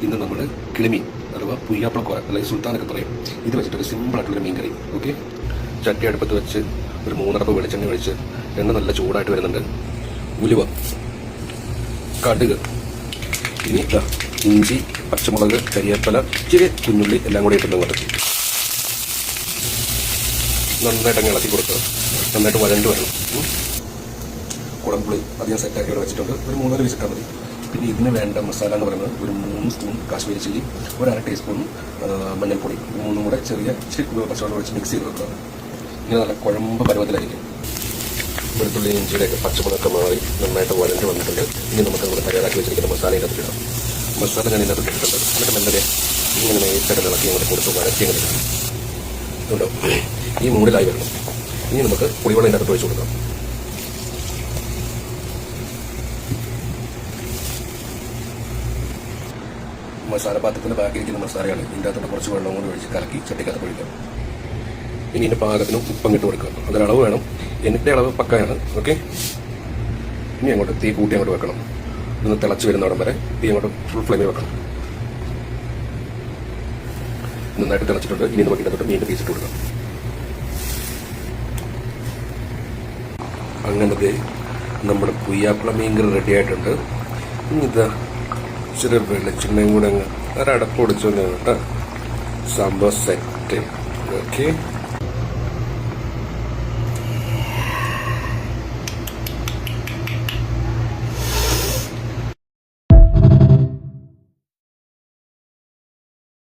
ഇന്ന് നമ്മൾ കിളിമീൻ അഥവാ പുയ്യാപ്പളക്കോര അല്ലെങ്കിൽ സുൽത്താനൊക്കെ പറയും ഇത് വെച്ചിട്ടൊരു സിമ്പിളായിട്ടുള്ളൊരു മീൻ കറി. ഓക്കെ, ചട്ടി അടുപ്പത്ത് വെച്ച് ഒരു 3 കപ്പ് വെളിച്ചെണ്ണ ഒഴിച്ച് എണ്ണ നല്ല ചൂടായിട്ട് വരുന്നുണ്ട്. ഉലുവ, കടുക്, ഇനി ഇഞ്ചി, പച്ചമുളക്, കരിവേപ്പില, ഇച്ചിരി കുഞ്ഞുള്ളി എല്ലാം കൂടി ഇട്ടിട്ട് വരച്ച് നന്നായിട്ട് അങ്ങ് ഇളക്കി കൊടുക്കുക. നന്നായിട്ട് വഴണ്ട് വരണം. കുടംപുളി അധികം സെറ്റാക്കി ഇവിടെ വെച്ചിട്ടുണ്ട്. ഒരു 3-4 വിസിട്ടാൽ മതി. പിന്നെ ഇതിന് വേണ്ട മസാല എന്ന് പറയുന്നത് ഒരു 3 സ്പൂൺ കാശ്മീരി ചില്ലി, 1/2 ടീസ്പൂൺ മഞ്ഞൾപ്പൊടി, 3 കൂടെ ചെറിയ പച്ചവെള്ളം ഒഴിച്ച് മിക്സ് ചെയ്ത് വെക്കുക. ഇങ്ങനെ നല്ല കുഴമ്പ് പരുവത്തിലായിരിക്കും. വെളുത്തുള്ളി ഇഞ്ചിയുടെയൊക്കെ പച്ചമുളകൊക്കെ മാറി നന്നായിട്ട് വഴണ്ട് വന്നിട്ടുണ്ട്. ഇനി നമുക്ക് നമ്മുടെ തയ്യാറാക്കി വെച്ചിരിക്കുന്ന മസാല ഇതിനകത്ത് ഇടാം. മസാല ഞാൻ ഇതിനകത്ത് ഇട്ടിട്ടുണ്ട്. എന്നിട്ട് മെല്ലെ ഇങ്ങനെ നേരിട്ട് ഇളക്കി അങ്ങോട്ട് കൊടുത്ത് വഴറ്റി അങ്ങനെ ഇടാം. അതുകൊണ്ടോ ഈ മൂടിലായി വരണം. ഇനി നമുക്ക് പുളിവെള്ളം ഇതിനകത്ത് ഒഴിച്ചു കൊടുക്കാം. മസാല പാത്രത്തിൻ്റെ ബാക്കിയിരിക്കുന്ന മസാലയാണ് ഇതിൻ്റെ അകത്തോട്ട് കുറച്ച് വെള്ളം കൊണ്ട് ഒഴിച്ച് കലക്കി ചട്ടിക്കകത്ത് ഒഴിക്കാം. ഇനി ഇതിൻ്റെ പാകത്തിന് ഉപ്പങ്ങിട്ട് കൊടുക്കുക. അതിനളവ് വേണം. എന്നിട്ട് അളവ് പക്കയാണ്. ഓക്കെ, ഇനി അങ്ങോട്ട് തീ കൂട്ടി അങ്ങോട്ട് വെക്കണം. ഇതൊന്ന് തിളച്ച് വരുന്നവിടം വരെ തീ അങ്ങോട്ട് ഫുൾ ഫ്ലെയിമിൽ വെക്കണം. നന്നായിട്ട് തിളച്ചിട്ടുണ്ട്. ഇനി നമുക്ക് ഇതിനകത്തോട്ട് മീൻ പീസിട്ട് കൊടുക്കാം. അങ്ങനത്തെ നമ്മുടെ പുയ്യാപ്പള മീൻ കറി റെഡി ആയിട്ടുണ്ട്. ഇനി ഇതാ ഇച്ചിരി വെളിച്ചെണ്ണയും കൂടെ അങ്ങ് ഒരടപ്പ് പൊടിച്ചു കേട്ടോ. സംഭവം സെറ്റ്. ഓക്കെ.